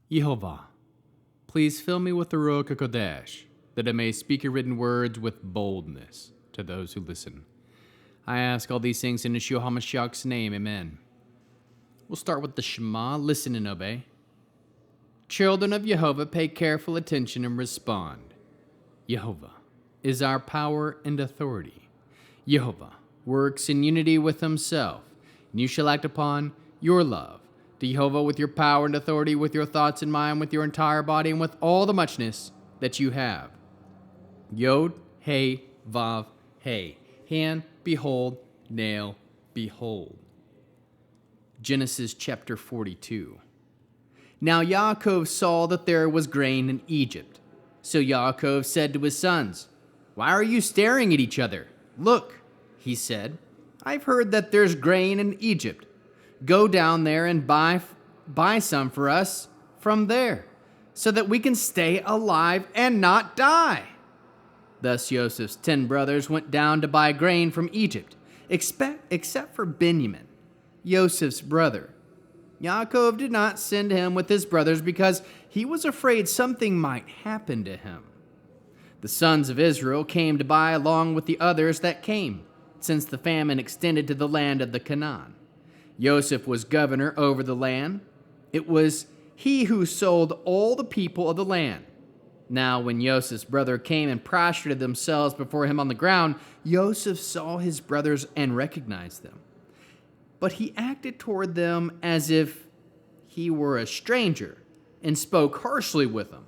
Yehovah, please fill me with the Ruach HaKodesh, that I may speak your written words with boldness to those who listen. I ask all these things in Yeshua HaMashiach's name, amen. We'll start with the Shema, listen and obey. Children of Yehovah, pay careful attention and respond. Yehovah is our power and authority. Yehovah works in unity with himself, and you shall act upon your love to Yehovah with your power and authority, with your thoughts in mind, with your entire body, and with all the muchness that you have. Yod, He, Vav, He. Hand, behold, nail, behold. Genesis chapter 42. Now Yaakov saw that there was grain in Egypt. So Yaakov said to his sons, "Why are you staring at each other? Look," he said, "I've heard that there's grain in Egypt. Go down there and buy some for us from there, so that we can stay alive and not die." Thus Joseph's 10 brothers went down to buy grain from Egypt, except for Benjamin, Joseph's brother. Yaakov did not send him with his brothers because he was afraid something might happen to him. The sons of Israel came to buy along with the others that came, since the famine extended to the land of the Canaan. Joseph was governor over the land. It was he who sold all the people of the land. Now when Joseph's brother came and prostrated themselves before him on the ground, Joseph saw his brothers and recognized them. But he acted toward them as if he were a stranger and spoke harshly with them.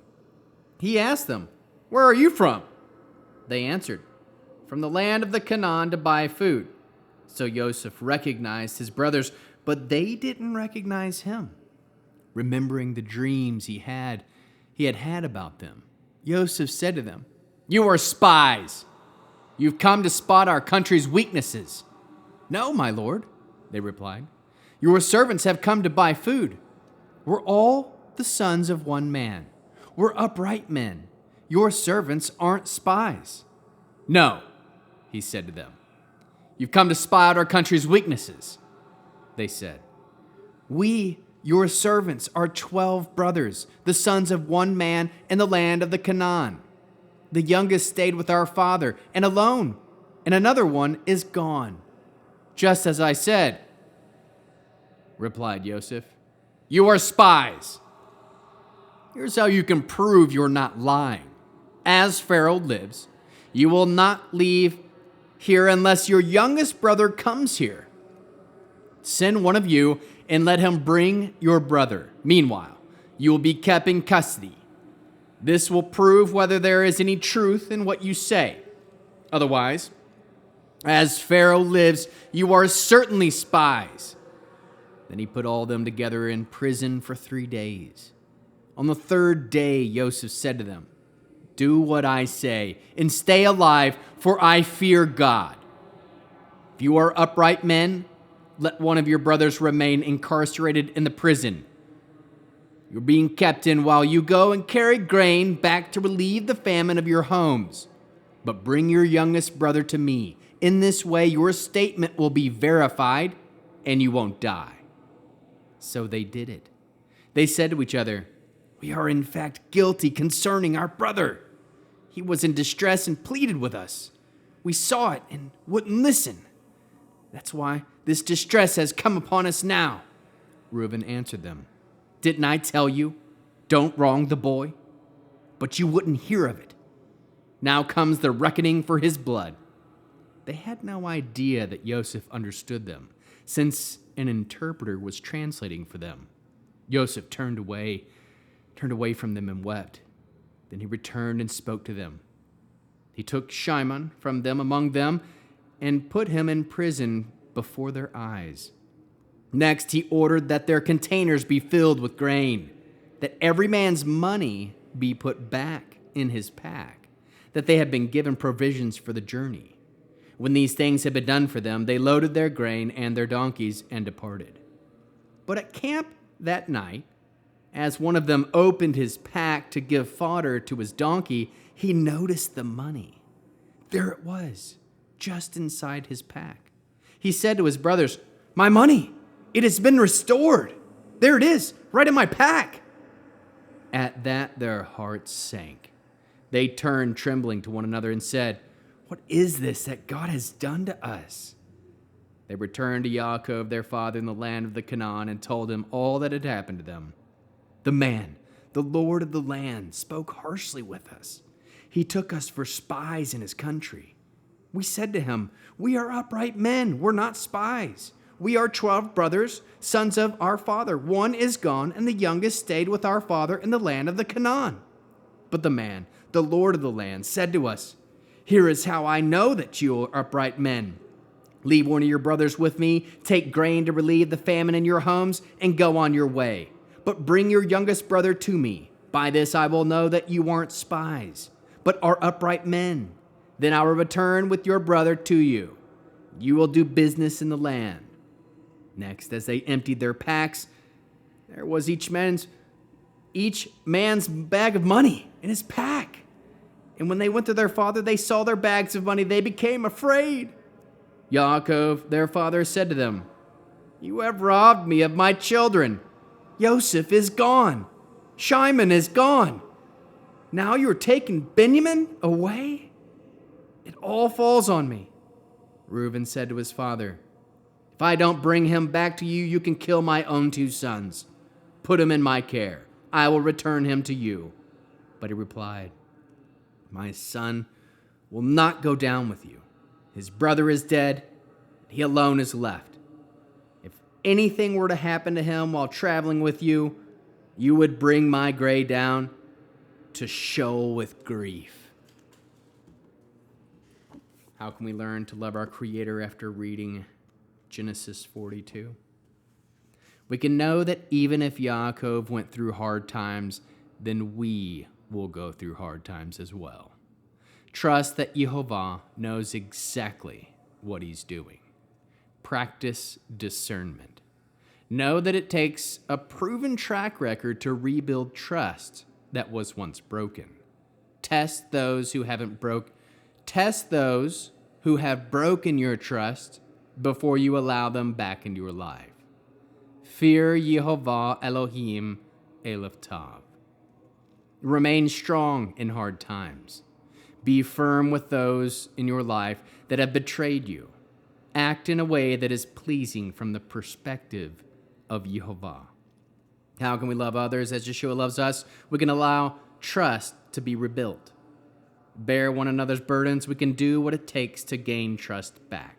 He asked them, "Where are you from?" They answered, "From the land of the Canaan to buy food." So Joseph recognized his brothers, but they didn't recognize him. Remembering the dreams he had had about them, Joseph said to them, "You are spies. You've come to spot our country's weaknesses." "No, my lord," they replied. "Your servants have come to buy food. We're all the sons of one man. We're upright men. Your servants aren't spies." "No," he said to them. "You've come to spy out our country's weaknesses." They said, "We, your servants, are 12 brothers, the sons of one man in the land of the Canaan. The youngest stayed with our father and alone, and another one is gone." "Just as I said," replied Joseph. "You are spies." Here's how you can prove you're not lying. As Pharaoh lives, you will not leave here unless your youngest brother comes here. Send one of you and let him bring your brother. Meanwhile, you will be kept in custody. This will prove whether there is any truth in what you say. Otherwise, as Pharaoh lives, you are certainly spies." Then he put all them together in prison for 3 days. On the 3rd day, Joseph said to them, "Do what I say and stay alive, for I fear God. If you are upright men, let one of your brothers remain incarcerated in the prison you're being kept in while you go and carry grain back to relieve the famine of your homes. But bring your youngest brother to me. In this way, your statement will be verified and you won't die." So they did it. They said to each other, "We are in fact guilty concerning our brother. He was in distress and pleaded with us. We saw it and wouldn't listen. That's why this distress has come upon us now." Reuben answered them, "Didn't I tell you, don't wrong the boy? But you wouldn't hear of it. Now comes the reckoning for his blood." They had no idea that Joseph understood them, since an interpreter was translating for them. Joseph turned away from them and wept. Then he returned and spoke to them. He took Shimon from them among them and put him in prison before their eyes. Next, he ordered that their containers be filled with grain, that every man's money be put back in his pack, that they had been given provisions for the journey. When these things had been done for them, they loaded their grain and their donkeys and departed. But at camp that night, as one of them opened his pack to give fodder to his donkey, he noticed the money. There it was, just inside his pack. He said to his brothers, "My money! It has been restored. There it is, right in my pack." At that their hearts sank. They turned trembling to one another and said, "What is this that God has done to us?" They returned to Yaakov their father in the land of the Canaan and told him all that had happened to them. The man, the Lord of the land, spoke harshly with us. He took us for spies in his country. We said to him, "We are upright men, we're not spies. We are 12 brothers, sons of our father. One is gone, and the youngest stayed with our father in the land of the Canaan." But the man, the Lord of the land, said to us, "Here is how I know that you are upright men. Leave one of your brothers with me, take grain to relieve the famine in your homes, and go on your way. But bring your youngest brother to me. By this I will know that you aren't spies, but are upright men. Then I will return with your brother to you. You will do business in the land." Next, as they emptied their packs, there was each man's bag of money in his pack. And when they went to their father, they saw their bags of money. They became afraid. Yaakov, their father, said to them, "You have robbed me of my children. Joseph is gone. Shimon is gone. Now you're taking Benjamin away? It all falls on me." Reuben said to his father, "If I don't bring him back to you, you can kill my own 2 sons. Put him in my care. I will return him to you." But he replied, "My son will not go down with you. His brother is dead, and he alone is left. If anything were to happen to him while traveling with you, you would bring my gray down to Sheol with grief." How can we learn to love our Creator after reading Genesis 42? We can know that even if Yaakov went through hard times, then we will go through hard times as well. Trust that Yehovah knows exactly what he's doing. Practice discernment. Know that it takes a proven track record to rebuild trust that was once broken. Test those who have broken your trust before you allow them back into your life. Fear Yehovah Elohim Elef Tav. Remain strong in hard times. Be firm with those in your life that have betrayed you. Act in a way that is pleasing from the perspective of Yehovah. How can we love others as Yeshua loves us? We can allow trust to be rebuilt. Bear one another's burdens. We can do what it takes to gain trust back.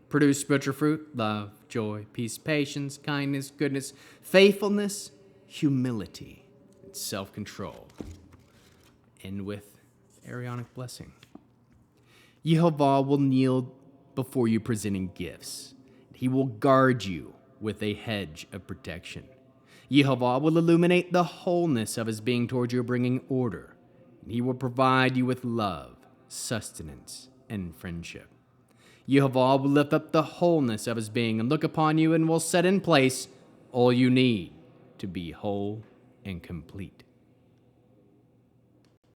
Produce spiritual fruit: love, joy, peace, patience, kindness, goodness, faithfulness, humility, and self-control. End with Arianic blessing. Yehovah will kneel before you presenting gifts. He will guard you with a hedge of protection. Yehovah will illuminate the wholeness of his being toward you, bringing order. He will provide you with love, sustenance, and friendship. Yehovah will lift up the wholeness of his being and look upon you and will set in place all you need to be whole and complete.